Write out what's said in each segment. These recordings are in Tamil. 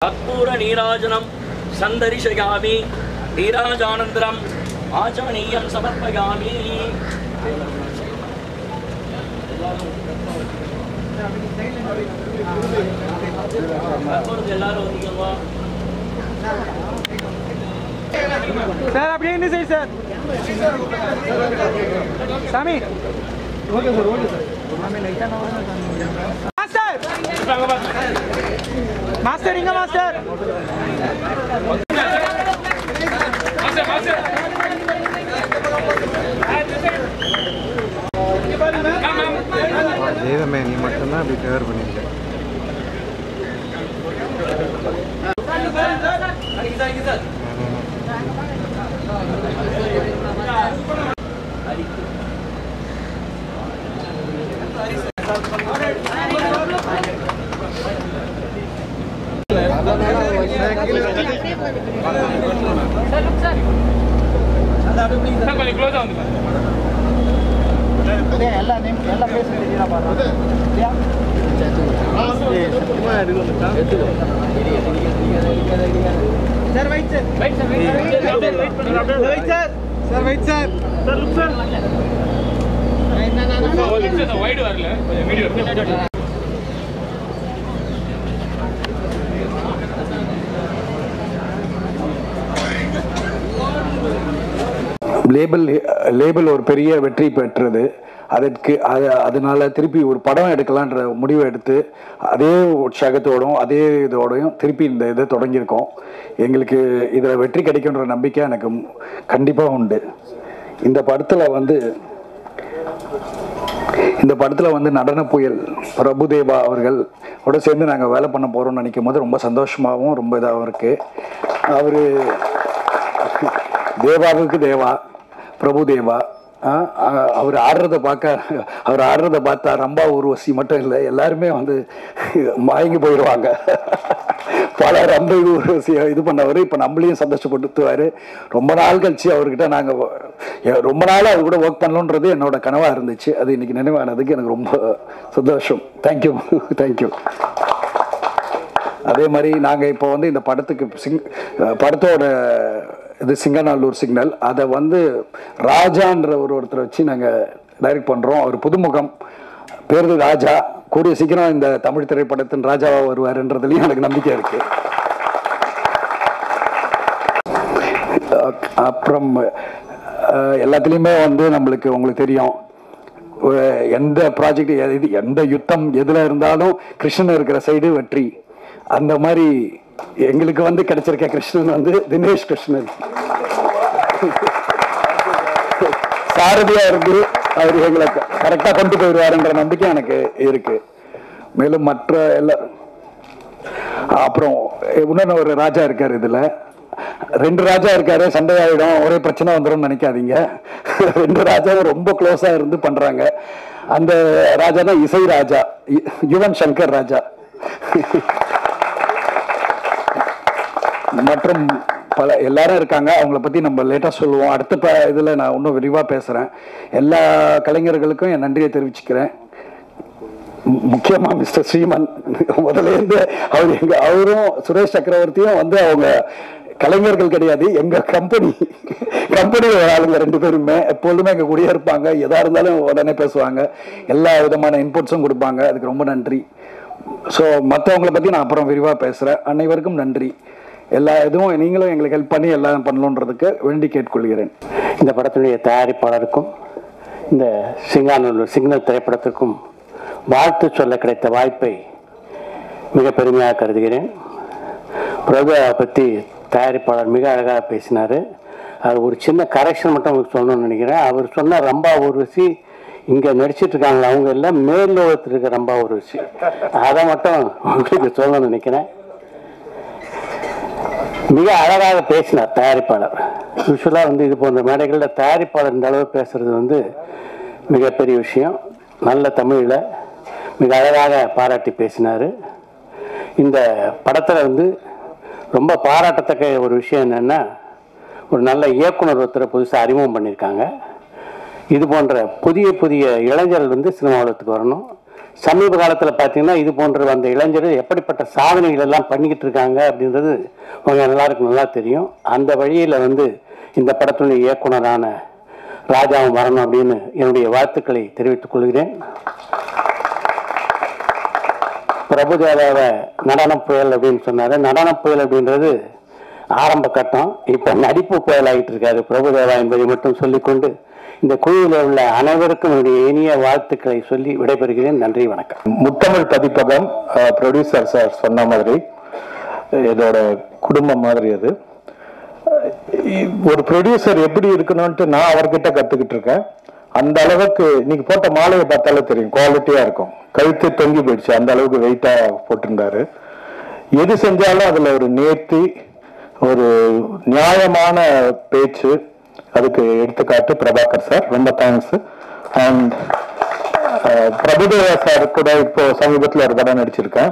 कर्पूर नीराजनं संदर्शयामि नीराजानन्तरम् आचमनीयं समर्पयामि। सर அப்படியே என்ன செய்ய சார் சாமி ஓகே சார் சாமி லைட்டா மாஸ்டர் மாஸ்டர் இங்க மாஸ்டர் தெய்வமே நீ மட்டும்தான் அப்படி கவர் பண்ணிருக்க. Sir wait sir wait sir wait sir sir wait sir sir look sir ना वाइड வரல கொஞ்சம் வீடியோ லேபிள் ஒரு பெரிய வெற்றி பெற்றது. அதனால திருப்பி ஒரு படம் எடுக்கலான்ற முடிவை எடுத்து அதே உற்சாகத்தோடும் அதே இதோடையும் திருப்பி இந்த இதை தொடங்கியிருக்கோம். எங்களுக்கு இதில் வெற்றி கிடைக்குன்ற நம்பிக்கை எனக்கு கண்டிப்பாக உண்டு. இந்த படத்தில் வந்து நடன புயல் பிரபுதேவா அவர்களோட சேர்ந்து நாங்கள் வேலை பண்ண போகிறோம்னு நினைக்கும் போது ரொம்ப சந்தோஷமாகவும் ரொம்ப இதாகவும் இருக்குது. அவர் தேவாவுக்கு தேவா பிரபுதேவா அவர் ஆடுறதை பார்த்தா ரம்பா ஊர்வசி மட்டும் இல்லை, எல்லாருமே வந்து மயங்கி போயிடுவாங்க. பல ரம்ப ஊர்வசியை இது பண்ணவர் இப்போ நம்மளையும் சந்தோஷப்படுத்துவார். ரொம்ப நாள் கழிச்சு அவர்கிட்ட நாங்கள் ரொம்ப நாள் அவர் கூட ஒர்க் பண்ணணுன்றது என்னோட கனவாக இருந்துச்சு. அது இன்னைக்கு நினைவானதுக்கு எனக்கு ரொம்ப சந்தோஷம். Thank you thank you. அதே மாதிரி நாங்கள் இப்போ வந்து இந்த படத்தோட இது சிங்கநல்லூர் சிக்னல் அதை வந்து ராஜான்ற ஒருத்தரை வச்சு நாங்கள் டைரக்ட் பண்ணுறோம். அவர் புதுமுகம், பேரு ராஜா. கூடிய சீக்கிரம் இந்த தமிழ் திரைப்படத்தின் ராஜாவாக வருவாருன்றதுலையும் எனக்கு நம்பிக்கை இருக்குது. அப்புறம் எல்லாத்துலேயுமே வந்து உங்களுக்கு தெரியும், எந்த ப்ராஜெக்ட் எந்த யுத்தம் எதில் இருந்தாலும் கிருஷ்ணன் இருக்கிற சைடு வெற்றி. அந்த மாதிரி எங்களுக்கு வந்து கிடைச்சிருக்க கிருஷ்ணன் வந்து தினேஷ் கிருஷ்ணன் சாரதியா இருந்து அவர் எங்களை கரெக்டா கொண்டு போயிடுவாருன்ற நம்பிக்கை எனக்கு இருக்கு. மேலும் மற்ற அப்புறம் இன்னொன்னு ஒரு ராஜா இருக்காரு, இதுல 2 ராஜா இருக்காரு. சண்டை ஆயிடும், ஒரே பிரச்சனை வந்துடும் நினைக்காதீங்க. 2 ராஜாவும் ரொம்ப க்ளோஸா இருந்து பண்றாங்க. அந்த ராஜா தான் இசை ராஜா, யுவன் சங்கர் ராஜா. மற்றும் பல எல்லாரும் இருக்காங்க. அவங்கள பற்றி நம்ம லேட்டாக சொல்லுவோம். அடுத்த இதில் நான் இன்னும் விரிவாக பேசுகிறேன். எல்லா கலைஞர்களுக்கும் என் நன்றியை தெரிவிச்சுக்கிறேன். முக்கியமாக மிஸ்டர் ஸ்ரீமன் முதலேருந்து அவரும் சுரேஷ் சக்கரவர்த்தியும் வந்து அவங்க கலைஞர்கள் கிடையாது, எங்கள் கம்பெனி ஆளுங்க 2 பேருமே எப்பொழுதுமே எங்கள் கூடயே இருப்பாங்க. எதாக இருந்தாலும் உடனே பேசுவாங்க, எல்லா விதமான இன்புட்ஸும் கொடுப்பாங்க. அதுக்கு ரொம்ப நன்றி. ஸோ மற்றவங்களை பற்றி நான் அப்புறம் விரிவாக பேசுகிறேன். அனைவருக்கும் நன்றி. எல்லா இதுவும் நீங்களும் எங்களுக்கு ஹெல்ப் பண்ணி எல்லாம் பண்ணணுன்றதுக்கு வேண்டி கேட்டுக்கொள்கிறேன். இந்த படத்தினுடைய தயாரிப்பாளருக்கும் இந்த சிங்கநல்லூர் சிக்னல் திரைப்படத்திற்கும் வாழ்த்து சொல்ல கிடைத்த வாய்ப்பை மிக பெருமையாக கருதுகிறேன். பிரபுவை பற்றி தயாரிப்பாளர் மிக அழகாக பேசினார். அது ஒரு சின்ன கரெக்ஷன் மட்டும் உங்களுக்கு சொல்லணும்னு நினைக்கிறேன். அவர் சொன்ன ரம்பா ஊர்வசி இங்கே நடிச்சிட்டு இருக்காங்களா, அவங்க எல்லாம் மேல்லோகத்தில் இருக்க ரம்பா ஊர்வசி. அதை மட்டும் உங்களுக்கு சொல்லணும்னு நினைக்கிறேன். மிக அழகாக பேசினார் தயாரிப்பாளர். யூஸ்வலாக வந்து இது போன்ற மேடைகளில் தயாரிப்பாளர் இந்த அளவு பேசுறது வந்து மிகப்பெரிய விஷயம். நல்ல தமிழில் மிக அழகாக பாராட்டி பேசினார். இந்த படத்தில் வந்து ரொம்ப பாராட்டத்தக்க ஒரு விஷயம் என்னென்னா, ஒரு நல்ல இயக்குனர் ஒருத்தரை புதுசாக அறிமுகம் பண்ணியிருக்காங்க. இது போன்ற புதிய இளைஞர்கள் வந்து சினிமா உலகத்துக்கு வரணும். சமீப காலத்தில் பார்த்தீங்கன்னா இது போன்ற அந்த இளைஞர்கள் எப்படிப்பட்ட சாதனைகள் எல்லாம் பண்ணிக்கிட்டு இருக்காங்க அப்படின்றது உங்கள் எல்லாருக்கும் நல்லா தெரியும். அந்த வழியில் இந்த படத்துடைய இயக்குனரான ராஜாவும் வரணும் அப்படின்னு என்னுடைய வாழ்த்துக்களை தெரிவித்துக் கொள்கிறேன். பிரபுதேவாவை நடன புயல் அப்படின்னு சொன்னார். நடன புயல் அப்படின்றது ஆரம்ப கட்டம், இப்போ நடிப்பு புயல் ஆகிட்டு இருக்காரு பிரபுதேவா என்பதை மட்டும் சொல்லிக்கொண்டு இந்த குழுவில் உள்ள அனைவருக்கும் என்னுடைய இனிய வாழ்த்துக்களை சொல்லி விடைபெறுகிறேன். நன்றி, வணக்கம். முத்தமிழ் பதிப்பகம் ப்ரொடியூசர் சார் சொன்ன மாதிரி இதோட குடும்பம் மாதிரி அது. ஒரு ப்ரொடியூசர் எப்படி இருக்கணும்ட்டு நான் அவர்கிட்ட கத்துக்கிட்டு இருக்கேன். அந்த அளவுக்கு இன்னைக்கு போட்ட மாலையை பார்த்தாலே தெரியும், குவாலிட்டியா இருக்கும். கழுத்து தொங்கி போயிடுச்சு, அந்த அளவுக்கு வெயிட்டா போட்டிருந்தாரு. எது செஞ்சாலும் அதுல ஒரு நேர்த்தி, ஒரு நியாயமான பேச்சு, அதுக்கு எடுத்துக்காட்டு பிரபாகர் சார். ரொம்ப தேங்க்ஸ். அண்ட் பிரபுதேவா சார் கூட இப்போ சமீபத்தில் ஒரு படம் நடிச்சிருக்கேன்.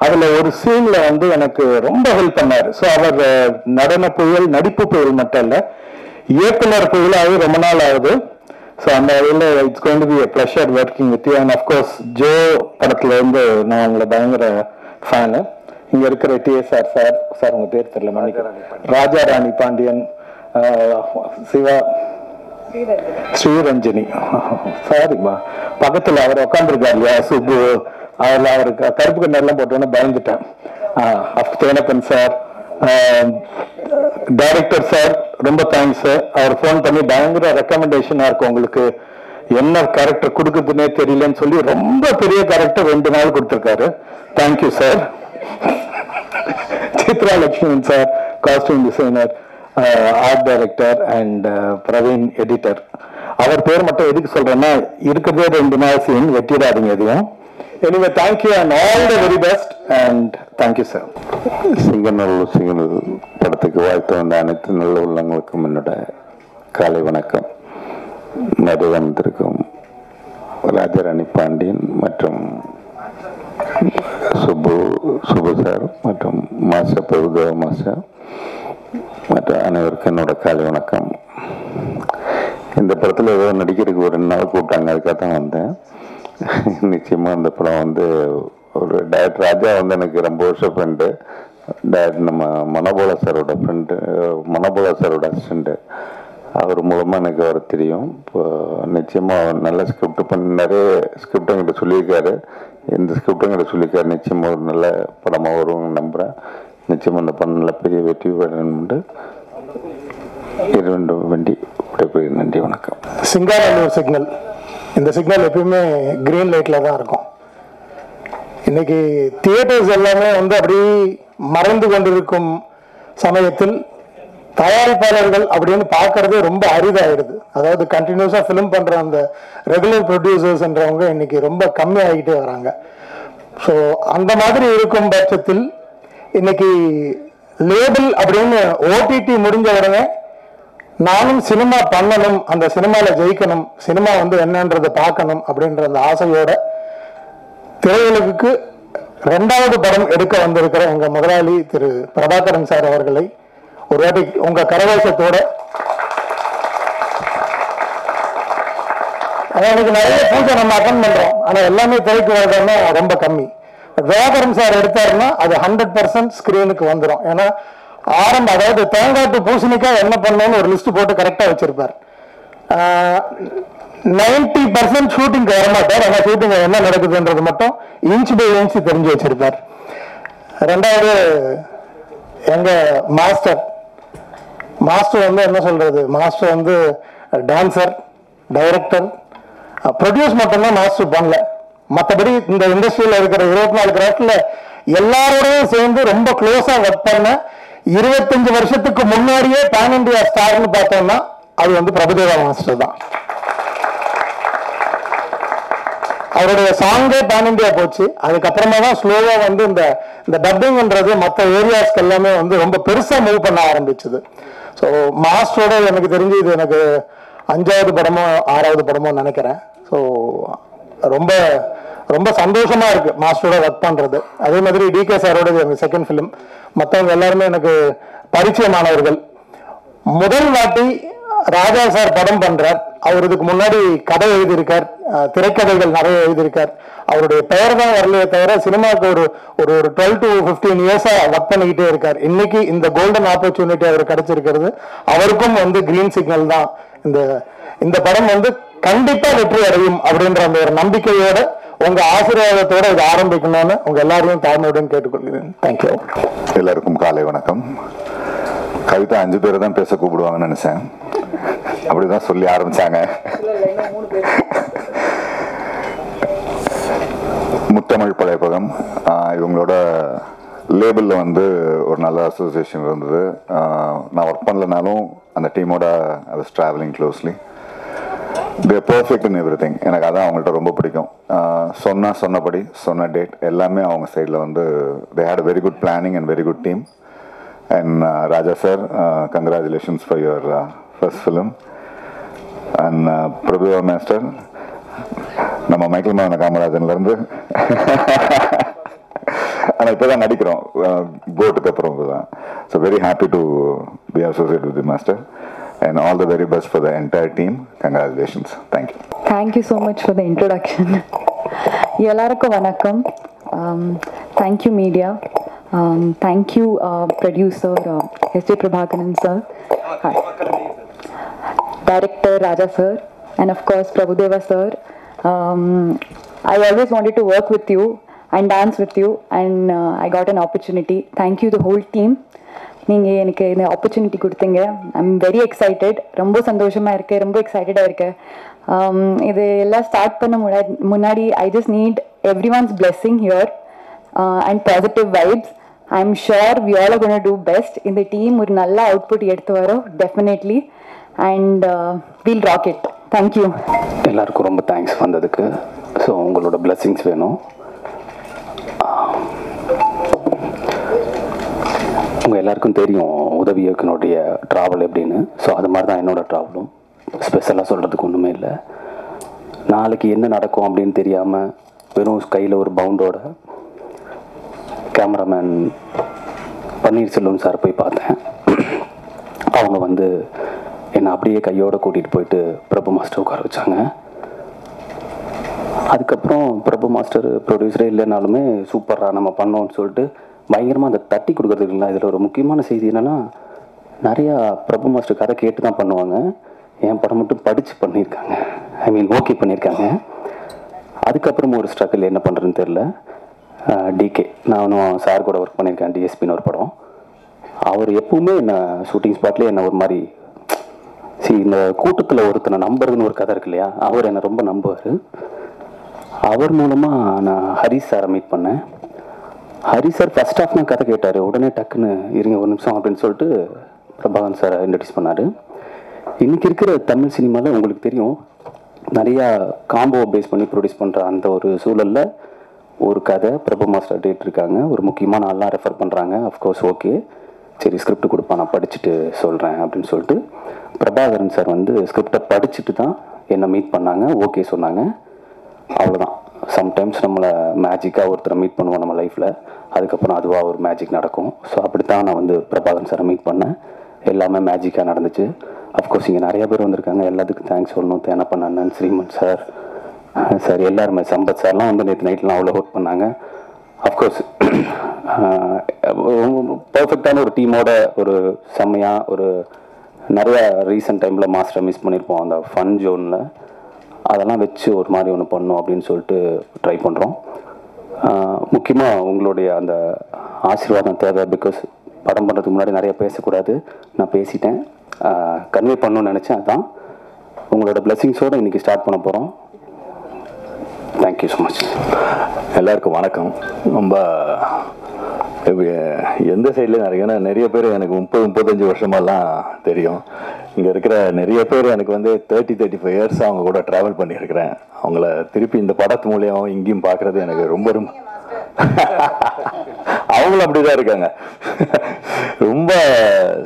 அதுல ஒரு சீன்ல எனக்கு ரொம்ப ஹெல்ப் பண்ணாரு. ஸோ அவர் நடன புயல், நடிப்பு புயல் மட்டும் இல்ல, இயக்குனர் புயலாகவே ரொம்ப நாள் ஆகுது. ஸோ அந்த வகையில் it's going to be a pleasure working with you. And of course Joe படத்துல நான் உங்களை பயங்கர ஃபேனு. இங்க இருக்கிற டிஎஸ்ஆர் சார், சார் உங்க பேர் தெரியல, மன்னிக்கிறேன், ராஜா ராணி பாண்டியன், சிவா, ஸ்ரீரஞ்சனி, சாரிம்மா, பக்கத்துல அவர் உட்காந்துருக்காரு இல்லையா சுப்பு, அவருக்கு கருப்பு கண்ணெல்லாம் போட்டோன்னு பயந்துட்டேன். தேனப்பன் சார், டைரக்டர் சார் ரொம்ப தேங்க்ஸ். அவர் ஃபோன் பண்ணி பயங்கர ரெக்கமெண்டேஷனா இருக்கும், உங்களுக்கு என்ன கேரக்டர் கொடுக்குதுன்னே தெரியலன்னு சொல்லி ரொம்ப பெரிய கேரக்டர் 2 நாள் கொடுத்துருக்காரு. Thank you sir. Chitra Lakshmanan sir, costume designer, art director and Praveen editor. அவர் பேர் மட்டும் எதுக்கு சொல்றேன்னா, இருக்கிறதே 2 நாள் சீன், வெட்டிடாதீங்க எதையும். Anyway, thank you and all the very best and thank you sir. Singanallur படத்துக்கு வாழ்த்து வந்த அனைத்து நல்ல உள்ளங்களுக்கும் என்னோட காலை வணக்கம். நடுவந்திருக்கும் ராஜாராணி பாண்டியன் மற்றும் சுபு சார் மற்றும் மாஸ்டர் பிரபுதேவா மாஸ்டர் மற்றும் அனைவருக்கும் என்னோட காலை வணக்கம். இந்த படத்தில் ஏதோ நடிக்கிறதுக்கு ஒரு 2 நாள் கூப்பிட்டாங்க, அதுக்காக தான் வந்தேன். நிச்சயமாக அந்த படம் ஒரு டைரக்டர் ராஜா எனக்கு ரொம்ப வருஷம் ஃப்ரெண்டு. டைரக்டர் நம்ம மனோபாலா சாரோட ஃப்ரெண்டு, மனோபாலா சாரோட அசிஸ்டண்ட்டு. அவர் மூலமாக எனக்கு அவர் தெரியும். இப்போ நிச்சயமாக நல்ல ஸ்கிரிப்ட் பண்ணி நிறைய ஸ்கிரிப்ட் என்கிட்ட சொல்லியிருக்காரு. எந்த ஸ்கிரிப்டும் என்கிட்ட சொல்லியிருக்காரு. நிச்சயமாக ஒரு நல்ல படமாக வரும்னு நம்புகிறேன். நிச்சயமாக அந்த படம் நல்ல பெரிய வெற்றி பெறணும்னு வேண்டி விடைபெறுகிறேன். நன்றி, வணக்கம். சிங்காநல்லூர் சிக்னல், இந்த சிக்னல் எப்பயுமே கிரீன் லைட்ல தான் இருக்கும். இன்னைக்கு தியேட்டர்ஸ் எல்லாமே அப்படி மறைந்து கொண்டிருக்கும் சமயத்தில் தயாரிப்பாளர்கள் அப்படின்னு பார்க்கறதே ரொம்ப அரிதாயிடுது. அதாவது கண்டினியூஸா ஃபிலிம் பண்ற அந்த ரெகுலர் ப்ரொடியூசர்ஸ்ன்றவங்க இன்னைக்கு ரொம்ப கம்மி ஆகிட்டே வராங்க. ஸோ அந்த மாதிரி இருக்கும் பட்சத்தில் இன்னைக்கு லேபிள் அப்படின்னு ஓடிடி முடிஞ்ச உடனே நானும் சினிமா பண்ணணும், அந்த சினிமாவில் ஜெயிக்கணும், சினிமா என்னன்றதை பார்க்கணும் அப்படின்ற அந்த ஆசையோட திரையுலகுக்கு 2வது படம் எடுக்க வந்திருக்கிற எங்க முதலாளி திரு பிரபாகரன் சார் அவர்களை ஒரு வாட்டி உங்க கரவேசத்தோட, எனக்கு நிறைய பூஜை நம்ம அட்டன் பண்றோம், ஆனா எல்லாமே திரைக்கு வரதுன்னா ரொம்ப கம்மி. பிரபாகரன் சார் எடுத்தாருன்னா அது 100% ஸ்கிரீனுக்கு வந்துடும். ஏன்னா அதாவது தேங்காய் டு பூசணிக்காய் என்ன பண்ணணும்னு ஒரு லிஸ்ட் போட்டு கரெக்டா வச்சிருப்பார். 90% ஷூட்டிங்க்கு வரமாட்டார், ஆனா ஷூட்டிங் என்ன நடக்குதுன்றது மட்டும் இன்ச் பை இன்ச் தெரிஞ்சு வச்சிருப்பார். 2வது எங்க மாஸ்டர் என்ன சொல்றது, மாஸ்டர் டான்சர், டைரக்டர், ப்ரொடியூஸ் மட்டும்தான் மாஸ்டர் பண்ணல. மற்றபடி இந்த இண்டஸ்ட்ரியில இருக்கிற 24 கிராஃப்ட்ல எல்லாரோடையும் சேர்ந்து ரொம்ப க்ளோஸா ஒர்க் பண்ண 25 வருஷத்துக்கு முன்னாடியே பேன் இண்டியா ஸ்டார்னு பார்த்தோம்னா அது பிரபுதேவா மாஸ்டர் தான். அவருடைய சாங்கே பேன் இண்டியா போச்சு. அதுக்கப்புறமா தான் ஸ்லோவா இந்த டப்பிங்ன்றது மற்ற ஏரியாஸ்க்கு எல்லாமே ரொம்ப பெருசா மூவ் பண்ண ஆரம்பிச்சது. ஸோ மாஸ்டரோட எனக்கு தெரிஞ்சு இது எனக்கு 5வது படமோ 6வது படமோ நினைக்கிறேன். ஸோ ரொம்ப ரொம்ப சந்தோஷமா இருக்கு மாஸ்டரோட ஒர்க் பண்றது. அதே மாதிரி டிகே சாரோட எனக்கு 2nd ஃபிலிம். மற்றவங்க எல்லாருமே எனக்கு பரிச்சயமானவர்கள். முதல் வாட்டி ராஜா சார் படம் பண்றார். அவர் இதுக்கு முன்னாடி கதை எழுதியிருக்கார், திரைக்கதைகள் நிறைய எழுதியிருக்கார். அவருடைய பெயர் தான் வரலையே தவிர சினிமாவுக்கு ஒரு ஒரு 12 to 15 இயர்ஸா ஒர்க் பண்ணிக்கிட்டே இருக்கார். இன்னைக்கு இந்த கோல்டன் ஆப்பர்ச்சுனிட்டி அவர் கிடைச்சிருக்கிறது. அவருக்கும் வந்து கிரீன் சிக்னல் தான். இந்த படம் வந்து கண்டிப்பா வெற்றி அடையும் அப்படின்ற அந்த ஒரு நம்பிக்கையோட உங்க ஆசீர்வாதத்தோட இதை ஆரம்பிக்கணும்னு உங்க எல்லாரையும் தாழ்மையுடன் கேட்டுக்கொள்கிறேன். தேங்க்யூ. எல்லாருக்கும் காலை வணக்கம். கவிதா 5 பேரை தான் பேச கூப்பிடுவாங்கன்னு நினைச்சேன். அப்படிதான் சொல்லி ஆரம்பிச்சாங்க. முத்தமிழ் படைப்பகம் இவங்களோட லேபிளில் வந்து ஒரு நல்ல அசோசியேஷன் இருந்தது. நான் ஒர்க் பண்ணலனாலும் அந்த டீமோட I was travelling closely. They perfect in every thing. எனக்கு அதான் அவங்கள்ட்ட ரொம்ப பிடிக்கும். சொன்னபடி சொன்ன டேட் எல்லாமே அவங்க சைடில் வந்து they had very good planning and very good team. And Raja sir, congratulations for your first film. And Prabhudeva master, நம்ம மைக்கேல் மோகன காமராஜன்லேருந்து ஆனால் இப்போ தான் நடிக்கிறோம் போட்டுக்கு அப்புறம் தான். So very happy to be associate with the master and all the very best for the entire team. Congratulations. Thank you. Thank you so much for the introduction. எல்லாருக்கும் வணக்கம். Thank you media. Thank you producer S.J. Prabhakaran sir. Hi. Director Raja sir and of course Prabhudeva sir. I always wanted to work with you and dance with you and I got an opportunity. Thank you the whole team. நீங்கள் எனக்கு இந்த ஆப்பர்ச்சுனிட்டி கொடுத்தீங்க. I'm very excited. ரொம்ப சந்தோஷமாக இருக்கேன், ரொம்ப எக்ஸைட்டடாக இருக்கேன். இது எல்லாம் ஸ்டார்ட் பண்ண முன்னாடி I just need everyone's blessing here and positive vibes. I am sure we all are gonna do best. இந்த டீம் ஒரு நல்ல அவுட்புட் எடுத்து வரோம் definitely and we'll rock it. Thank you. எல்லாருக்கும் ரொம்ப தேங்க்ஸ் வந்ததுக்கு. ஸோ உங்களோட பிளெஸ்ஸிங்ஸ் வேணும். உங்கள் எல்லாருக்கும் தெரியும் உதவி இயக்குனுடைய ட்ராவல் எப்படின்னு. ஸோ அது மாதிரி தான் என்னோடய ட்ராவலும். ஸ்பெஷலாக சொல்கிறதுக்கு ஒன்றுமே இல்லை. நாளைக்கு என்ன நடக்கும் அப்படின்னு தெரியாமல் வெறும் கையில் ஒரு பவுண்டோட கேமராமேன் பன்னீர்செல்வம் சார் போய் பார்த்தேன். அவங்க வந்து என்னை அப்படியே கையோடு கூட்டிகிட்டு போயிட்டு பிரபு மாஸ்டர் உட்கார வச்சாங்க. அதுக்கப்புறம் பிரபு மாஸ்டர் ப்ரொடியூசரே இல்லைனாலுமே சூப்பராக நம்ம பண்ணோம்னு சொல்லிட்டு பயங்கரமாக அந்த தட்டி கொடுக்குறதுக்கு இல்லை. இதில் ஒரு முக்கியமான செய்தி என்னென்னா, நிறையா பிரபு மாஸ்டர் கதை கேட்டு தான் பண்ணுவாங்க. என் படம் மட்டும் படித்து பண்ணியிருக்காங்க. ஐ மீன் ஓகே பண்ணியிருக்காங்க. அதுக்கப்புறமும் ஒரு ஸ்ட்ரகிள் என்ன பண்ணுறதுன்னு தெரில. டிகே நானும் சார் கூட ஒர்க் பண்ணியிருக்கேன். டிஎஸ்பின்னு ஒரு படம். அவர் எப்பவுமே என்னை ஷூட்டிங் ஸ்பாட்லேயே என்னை ஒரு மாதிரி இந்த கூட்டத்தில் ஒருத்தனை நம்புறதுன்னு ஒரு கதை இருக்கு இல்லையா, அவர் என்னை ரொம்ப நம்புவார். அவர் மூலமாக நான் ஹரிஷ் சாரை மீட் பண்ணேன். ஹரிஷ் சார் ஃபர்ஸ்ட் ஆஃப் நான் கதை கேட்டார். உடனே டக்குன்னு இருங்க ஒரு நிமிஷம் அப்படின்னு சொல்லிட்டு பிரபாகரன் சாரை இன்ட்ரடியூஸ் பண்ணார். இன்றைக்கி இருக்கிற தமிழ் சினிமாவில் உங்களுக்கு தெரியும், நிறையா காம்போ பேஸ் பண்ணி ப்ரொடியூஸ் பண்ணுற அந்த ஒரு சூழலில் ஒரு கதை பிரபு மாஸ்டர் டேட் இருக்காங்க. ஒரு முக்கியமான ஆள்லாம் ரெஃபர் பண்ணுறாங்க. அஃப்கோர்ஸ் ஓகே, சரி ஸ்கிரிப்ட் கொடுப்பா, நான் படிச்சுட்டு சொல்கிறேன் அப்படின்னு சொல்லிட்டு பிரபாகரன் சார் வந்து ஸ்கிரிப்டை படிச்சுட்டு தான் என்னை மீட் பண்ணாங்க. ஓகே சொன்னாங்க. அவ்வளோதான். சம்டைம்ஸ் நம்மளை மேஜிக்காக ஒருத்தரை மீட் பண்ணுவோம் நம்ம லைஃப்பில். அதுக்கப்புறம் அதுவாக ஒரு மேஜிக் நடக்கும். ஸோ அப்படி தான் நான் வந்து பிரபாகரன் சாரை மீட் பண்ணேன். எல்லாமே மேஜிக்காக நடந்துச்சு. அஃப்கோர்ஸ் இங்கே நிறைய பேர் வந்திருக்காங்க. எல்லாத்துக்கும் தேங்க்ஸ் சொல்லணும். தேனப்பன் அண்ணன், ஸ்ரீமன் சார், சார் எல்லாருமே, சம்பத் சார்லாம் வந்து நேற்று நைட்லாம் அவ்வளோ ஒர்க் பண்ணாங்க. அஃப்கோர்ஸ் பர்ஃபெக்டான ஒரு டீமோட ஒரு செம்மையாக ஒரு நிறையா ரீசெண்ட் டைமில் மாஸ்டரை மிஸ் பண்ணியிருப்போம் அந்த ஃபன் ஜோனில். அதெல்லாம் வச்சு ஒரு மாதிரி ஒன்று பண்ணோம் அப்படின்னு சொல்லிட்டு ட்ரை பண்ணுறோம். முக்கியமாக உங்களுடைய அந்த ஆசீர்வாதம் தேவை. பிகாஸ் படம் பண்ணுறதுக்கு முன்னாடி நிறைய பேசக்கூடாது, நான் பேசிட்டேன். கன்வே பண்ணணும்னு நினச்சேன். அதுதான் உங்களோட பிளெஸிங்ஸோடு இன்றைக்கி ஸ்டார்ட் பண்ண போகிறோம். Thank you so much. எல்லாருக்கும் வணக்கம். ரொம்ப எந்த சைட்லேயும் நிறைய, ஏன்னா நிறைய பேர் எனக்கு 30-35 வருஷமாலாம் தெரியும். இங்கே இருக்கிற நிறைய பேர் எனக்கு வந்து 30-35 இயர்ஸ் அவங்க கூட ட்ராவல் பண்ணியிருக்கிறேன். அவங்கள திருப்பி இந்த படத்து மூலியம் இங்கேயும் பார்க்குறது எனக்கு ரொம்ப ரொம்ப அவங்களும் அப்படிதான் இருக்காங்க. ரொம்ப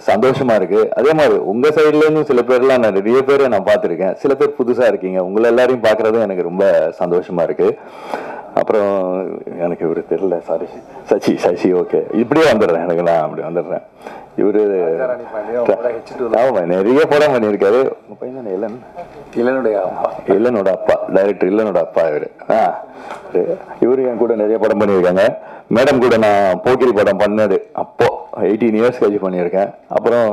சந்தோஷமா இருக்கு. அதே மாதிரி உங்க சைட்ல இருந்தும் சில பேர்லாம் நான் நிறைய பேரை நான் பார்த்துருக்கேன். சில பேர் புதுசா இருக்கீங்க. உங்களை எல்லாரையும் பார்க்கறதும் எனக்கு ரொம்ப சந்தோஷமா இருக்கு. அப்புறம் எனக்கு இவர் தெரியல, சாரி, சசி ஓகே, இப்படியே வந்துடுறேன், எனக்கு நான் அப்படி வந்துடுறேன். இவரு ஆமாம் நிறைய படம் பண்ணியிருக்காரு. உங்கள் பையன் தானே இல்லனோட அப்பா, டைரக்டர் இல்லனோட அப்பா இவர். இவரு என் கூட நிறைய படம் பண்ணியிருக்காங்க. மேடம் கூட நான் போக்கிரி படம் பண்ணது அப்போ 18 இயர்ஸ் கழிச்சு பண்ணியிருக்கேன். அப்புறம்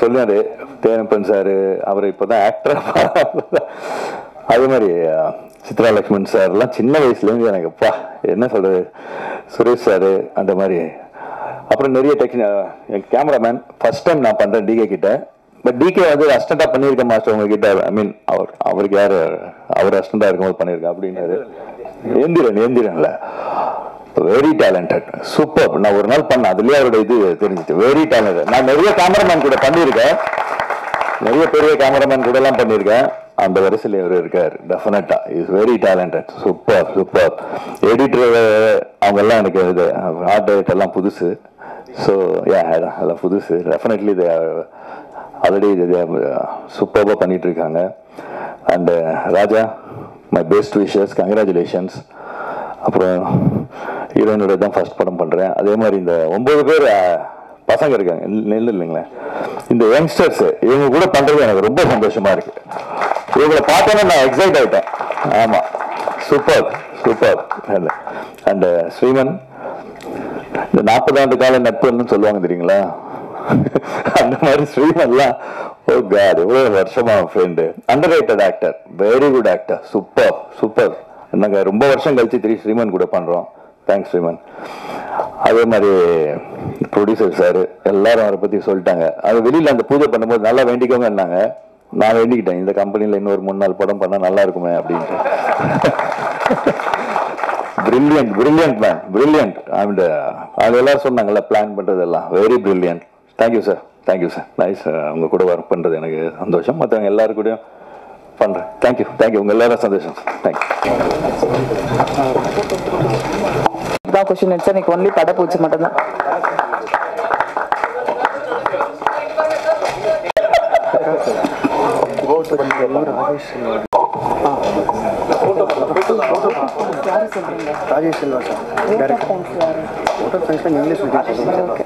சொன்னாரு தேனப்பன் சார், அவர் இப்போதான் ஆக்டரா. அதே மாதிரி சித்ரா லக்ஷ்மன் சார்லாம் சின்ன வயசுலேருந்து எனக்கு அப்பா என்ன சொல்கிறது, சுரேஷ் சார் அந்த மாதிரி. அப்புறம் நிறைய என் கேமராமேன் ஃபர்ஸ்ட் டைம் நான் பண்ணுறேன் டிகே கிட்ட. பட் டிகே வந்து அசிஸ்டண்டாக பண்ணியிருக்கேன் மாஸ்டர் உங்ககிட்ட. ஐ மீன் அவருக்கு யார், அவர் அசிஸ்டண்டாக இருக்கும்போது பண்ணியிருக்கேன் அப்படின்னாரு. ஏந்திரன்ல வெரி டேலண்டட், சூப்பர். நான் ஒரு நாள் பண்ணேன், அதுலேயே அவரோட இது தெரிஞ்சிச்சு, வெரி டேலண்டட். நான் நிறைய கேமராமேன் கூட பண்ணியிருக்கேன், நிறைய பெரிய கேமராமேன் கூட எல்லாம் பண்ணியிருக்கேன். அந்த வரிசையில் இவர் இருக்கார், டெஃபினட்டா is very talented, super super. Editor அவங்க எல்லாம் எனக்கு இது ஆர்ட் டைரக்டர் எல்லாம் புதுசு. ஸோ எல்லாம் புதுசு. டெஃபினெட்லி இது ஆல்ரெடி இது சூப்பராக பண்ணிட்டு இருக்காங்க. And Raja, my best wishes, congratulations. அப்புறம் ஹீரோயினோட தான் ஃபர்ஸ்ட் படம் பண்ணுறேன். அதே மாதிரி இந்த 9 பேர் பசங்க இருக்காங்க நெல் இல்லைங்களா, இந்த யங்ஸ்டர்ஸ் இவங்க கூட பண்ணுறது எனக்கு ரொம்ப சந்தோஷமா இருக்கு. இவங்களை பார்த்தோன்னா நான் எக்ஸைட் ஆகிட்டேன். ஆமாம், சூப்பர் சூப்பர். அண்ட் ஸ்ரீமன், இந்த 40 ஆண்டு கால நட்புன்னு சொல்லுவாங்க தெரியுங்களா, அந்த மாதிரி ஸ்ரீமன்லாம் ஓ காட் எவ்வளோ வருஷமா friend. Under rated actor, very good actor, super super. நாங்கள் ரொம்ப வருஷம் கழிச்சு ஸ்ரீமன் கூட பண்ணுறோம். தேங்க்ஸ் ஸ்ரீமன். அதே மாதிரி ப்ரொடியூசர் சார் எல்லாரும் அவரை பற்றி சொல்லிட்டாங்க. அது வெளியில் அந்த பூஜை பண்ணும்போது நல்லா வேண்டிக்கோங்க என்னாங்க. நான் வேண்டிக்கிட்டேன், இந்த கம்பெனியில் இன்னொரு 3-4 படம் பண்ணால் நல்லா இருக்குமே அப்படின்ட்டு. Brilliant man, brilliant. அண்ட் அது எல்லாரும் சொன்னாங்கல்ல பிளான் பண்ணுறதெல்லாம் very brilliant. Thank you sir, thank you sir. Nice, அவங்க கூட ஒர்க் பண்ணுறது எனக்கு சந்தோஷம். மற்றவங்க எல்லாரும் கூடயும் பண்ணுறேன். தேங்க்யூ தேங்க்யூ, உங்கள் எல்லாரும் சந்தோஷம். தேங்க்யூ. தான் கொஸ்டின் ஆன்சர், எனக்கு ஒன்லி பட பூச்சி மட்டும்தான். Rajesh Selva sir, director. English okay